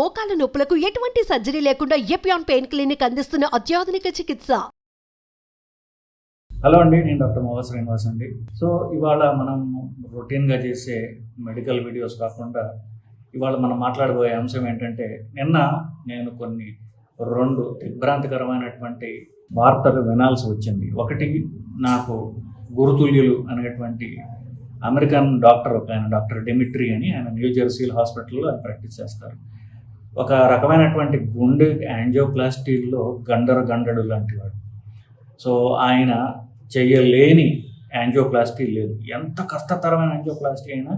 మోకాల నొప్పులకు ఎటువంటి సర్జరీ లేకుండా ఎపియాన్ పెయిన్ క్లినిక్ అందిస్తున్న అత్యాధునిక చికిత్స. హలో అండి, నేను డాక్టర్ మోహన్ శ్రీనివాస్ అండి. సో ఇవాళ మనం రొటీన్గా చేసే మెడికల్ వీడియోస్ కాకుండా ఇవాళ మనం మాట్లాడబోయే అంశం ఏంటంటే, నిన్న నేను కొన్ని 2 దిగ్భ్రాంతికరమైనటువంటి వార్తలు వినాల్సి వచ్చింది. ఒకటి, నాకు గురుతుల్యులు అనేటువంటి అమెరికన్ డాక్టర్ ఒక ఆయన, డాక్టర్ డెమిట్రీ అని, ఆయన న్యూ జెర్సీల్ హాస్పిటల్లో ఆయన ప్రాక్టీస్ చేస్తారు. ఒక రకమైనటువంటి గుండె యాంజియోప్లాస్టీలో గండడు లాంటి వాడు. సో ఆయన చెయ్యలేని యాంజియోప్లాస్టీ లేదు. ఎంత కష్టతరమైన యాంజియోప్లాస్టీ అయినా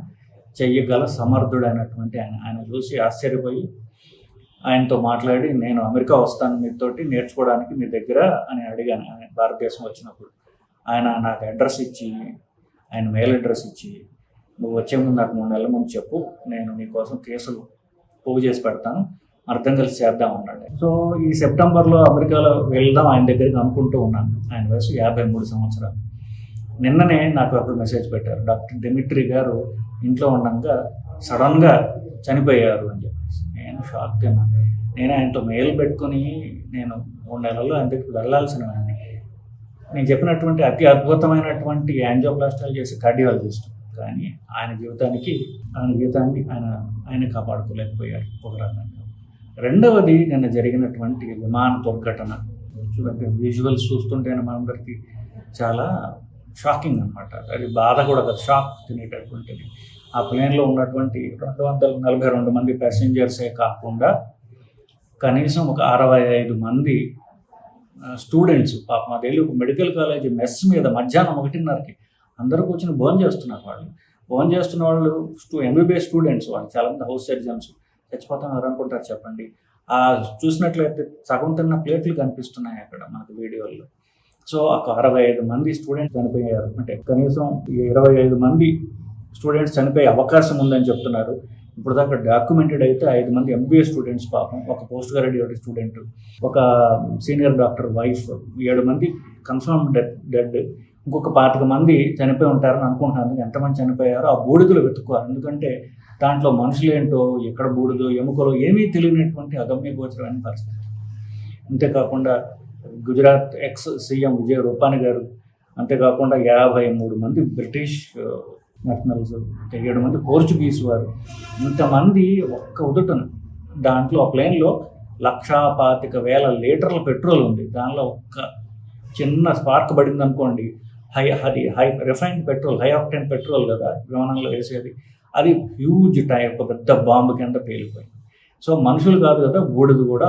చెయ్యగల సమర్థుడైనటువంటి ఆయన చూసి ఆశ్చర్యపోయి ఆయనతో మాట్లాడి, నేను అమెరికా వస్తాను మీతోటి నేర్చుకోవడానికి మీ దగ్గర అని అడిగాను. ఆయన భారతదేశం వచ్చినప్పుడు ఆయన నాకు అడ్రస్ ఇచ్చి, ఆయన మెయిల్ అడ్రస్ ఇచ్చి, నువ్వు వచ్చే ముందు నాకు 3 నెలల ముందు చెప్పు, నేను నీకోసం కేసులు పోగు చేసి పెడతాను, అర్థం కలిసి చేద్దాం అన్నాడు. సో ఈ సెప్టెంబర్లో అమెరికాలో వెళ్దాం ఆయన దగ్గరికి అనుకుంటూ ఉన్నాను. ఆయన వయసు 53 సంవత్సరాలు. నిన్ననే నాకు అప్పుడు మెసేజ్ పెట్టారు, డాక్టర్ డెమిట్రీ గారు ఇంట్లో ఉండగా సడన్గా చనిపోయారు అని చెప్పేసి. నేను షాక్ తిన్నాను. నేను ఆయనతో మెయిల్ పెట్టుకుని నేను 3 నెలల్లో ఆయన దగ్గరికి వెళ్ళాల్సిన వాడిని. నేను చెప్పినటువంటి అతి అద్భుతమైనటువంటి యాంజియోప్లాస్టీలు చేసే కార్డియాలజిస్ట్, కానీ ఆయన జీవితాన్ని ఆయన కాపాడుకోలేకపోయారు ఒక రకంగా. రెండవది, నిన్న జరిగినటువంటి విమాన దుర్ఘటన చూడండి, విజువల్స్ చూస్తుంటే మనందరికీ చాలా షాకింగ్ అనమాట. అది బాధ కూడా కాదు, షాక్ తినేటటువంటిది. ఆ ప్లేన్లో ఉన్నటువంటి 242 మంది ప్యాసింజర్సే కాకుండా కనీసం ఒక 65 మంది స్టూడెంట్స్, పాపం అదేళ్ళు ఒక మెడికల్ కాలేజీ మెస్ మీద మధ్యాహ్నం 1:30కి అందరూ కూర్చొని భోజనం చేస్తున్నారు. భోజనం చేస్తున్న వాళ్ళు ఎంబీబీఎస్ స్టూడెంట్స్, వాళ్ళు చాలామంది హౌస్ సర్జన్స్. చచ్చిపోతున్నారు అనుకుంటారు చెప్పండి. చూసినట్లయితే సగం తిన్న ప్లేట్లు కనిపిస్తున్నాయి అక్కడ మనకు వీడియోల్లో. సో ఒక 65 మంది స్టూడెంట్స్ చనిపోయారు. అంటే కనీసం 25 మంది స్టూడెంట్స్ చనిపోయే అవకాశం ఉందని చెప్తున్నారు. ఇప్పుడు దాకా డాక్యుమెంటెడ్ అయితే 5 మంది ఎంబీఏ స్టూడెంట్స్, పాపం ఒక పోస్ట్ గ్రాడ్యుయేట్ స్టూడెంట్, ఒక సీనియర్ డాక్టర్ వైఫ్, 7 మంది కన్ఫర్మ్ డెడ్. ఇంకొక 25 మంది చనిపోయి ఉంటారని అనుకుంటున్నాను. ఎంతమంది చనిపోయారో ఆ బూడిదలు వెతుక్కోవాలి. ఎందుకంటే దాంట్లో మనుషులేంటో, ఎక్కడ బూడిదో ఎముకలో ఏమీ తెలియనటువంటి అగమ్య గోచరమైన పరిస్థితి. అంతేకాకుండా గుజరాత్ ఎక్స్ సీఎం విజయ్ రూపానీ గారు, అంతేకాకుండా 53 మంది బ్రిటిష్ నేషనల్స్, 7 మంది పోర్చుగీస్ వారు, ఇంతమంది ఒక్క ఉదుటన. దాంట్లో ఆ ప్లేన్లో 1,25,000 లీటర్ల పెట్రోల్ ఉంది. దానిలో ఒక్క చిన్న స్పార్క్ పడింది అనుకోండి, high refined petrol, high octane petrol కదా విమానంలో వేసేది, అది హ్యూజ్ ఒక పెద్ద బాంబు కింద పేలిపోయింది. సో మనుషులు కాదు కదా, బూడిద కూడా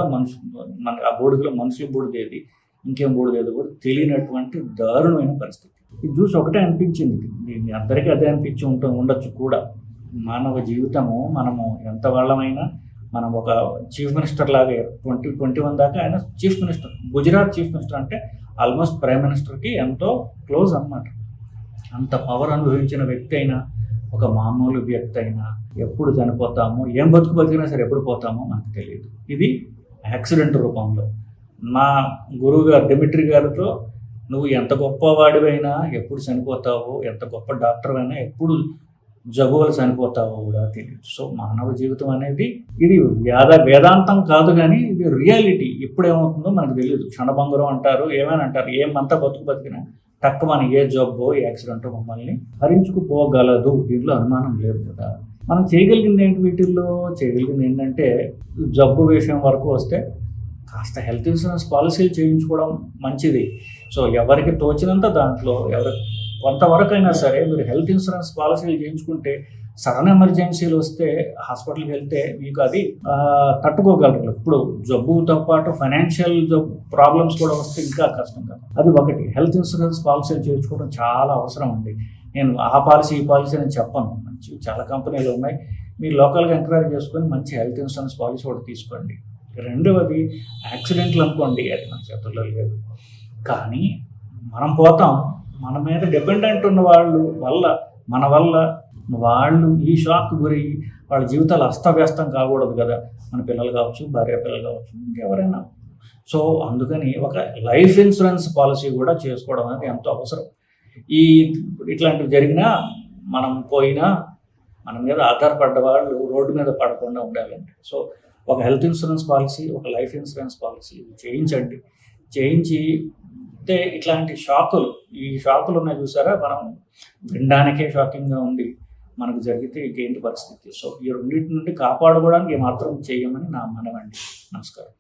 ఆ బూడిదలో మనుషుల బూడిద ఏది, ఇంకేం బూడిద ఏది కూడా తెలియనటువంటి దారుణమైన పరిస్థితి. ఇది చూసి ఒకటే అనిపించింది, దీన్ని అందరికీ అదే అనిపించి ఉండొచ్చు కూడా. మానవ జీవితము, మనము ఎంత వాళ్ళమైనా, మనం ఒక చీఫ్ మినిస్టర్ లాగా 2021 దాకా ఆయన chief minister, Gujarat chief minister అంటే ఆల్మోస్ట్ ప్రైమ్ మినిస్టర్కి ఎంతో క్లోజ్ అన్నమాట. అంత పవర్ అనుభవించిన వ్యక్తి అయినా, ఒక మామూలు వ్యక్తి అయినా ఎప్పుడు చనిపోతామో, ఏం బతికినా సరే ఎప్పుడు పోతామో మనకు తెలియదు. ఇది యాక్సిడెంట్ రూపంలో. మా గురువు గారు డెమిట్రీ గారితో, నువ్వు ఎంత గొప్పవాడివైనా ఎప్పుడు చనిపోతావో, ఎంత గొప్ప డాక్టర్ అయినా ఎప్పుడు జబ్బులు చనిపోతావో కూడా తెలియదు. సో మానవ జీవితం అనేది ఇది వేదాంతం కాదు, కానీ ఇది రియాలిటీ. ఇప్పుడు ఏమవుతుందో మనకు తెలియదు. క్షణభంగురం అంటారు, ఏమైనా అంటారు. ఏమంతా బతికినా తక్కువ ఏ జబ్బో యాక్సిడెంట్ మమ్మల్ని హరించుకుపోగలదు, దీంట్లో అనుమానం లేదు కదా. మనం చేయగలిగింది ఏంటి, వీటిల్లో చేయగలిగింది ఏంటంటే, జబ్బు విషయం వరకు వస్తే కాస్త హెల్త్ ఇన్సూరెన్స్ పాలసీలు చేయించుకోవడం మంచిది. సో ఎవరికి తోచినంత దాంట్లో కొంతవరకు అయినా సరే మీరు హెల్త్ ఇన్సూరెన్స్ పాలసీలు చేయించుకుంటే సడన్ ఎమర్జెన్సీలు వస్తే హాస్పిటల్కి వెళ్తే మీకు అది తట్టుకోగలరు. ఇప్పుడు జబ్బుతో పాటు ఫైనాన్షియల్ ప్రాబ్లమ్స్ కూడా వస్తే ఇంకా కష్టం కదా. అది ఒకటి. హెల్త్ ఇన్సూరెన్స్ పాలసీలు చేయించుకోవడం చాలా అవసరం అండి. నేను ఆ పాలసీ ఈ పాలసీ అని చెప్పను, మంచి చాలా కంపెనీలు ఉన్నాయి. మీరు లోకల్గా ఎంక్వైరీ చేసుకొని మంచి హెల్త్ ఇన్సూరెన్స్ పాలసీ కూడా తీసుకోండి. రెండవది, యాక్సిడెంట్లు అనుకోండి, అది మన చేతుల్లో లేదు, కానీ మనం పోతాం. మన మీద డిపెండెంట్ ఉన్న మన వల్ల వాళ్ళు ఈ షాక్ గురి వాళ్ళ జీవితాలు అస్తవ్యస్తం కాకూడదు కదా. మన పిల్లలు కావచ్చు, భార్య పిల్లలు కావచ్చు, ఇంకెవరైనా. సో అందుకని ఒక లైఫ్ ఇన్సూరెన్స్ పాలసీ కూడా చేసుకోవడం అనేది ఎంతో అవసరం. ఇట్లాంటివి జరిగినా, మనం పోయినా, మన మీద ఆధారపడ్డ వాళ్ళు రోడ్డు మీద పడకుండా ఉండాలంటే. సో ఒక హెల్త్ ఇన్సూరెన్స్ పాలసీ, ఒక లైఫ్ ఇన్సూరెన్స్ పాలసీ చేయించండి. చేయించి అంటే ఇట్లాంటి ఈ షాకులు ఉన్నాయి చూసారా, మనం వినడానికే షాకింగ్గా ఉంది, మనకు జరిగితే ఇంకేంటి పరిస్థితి. సో ఈ రెండింటి నుండి కాపాడుకోవడానికి ఏమాత్రం చేయమని నా మనవండి. నమస్కారం.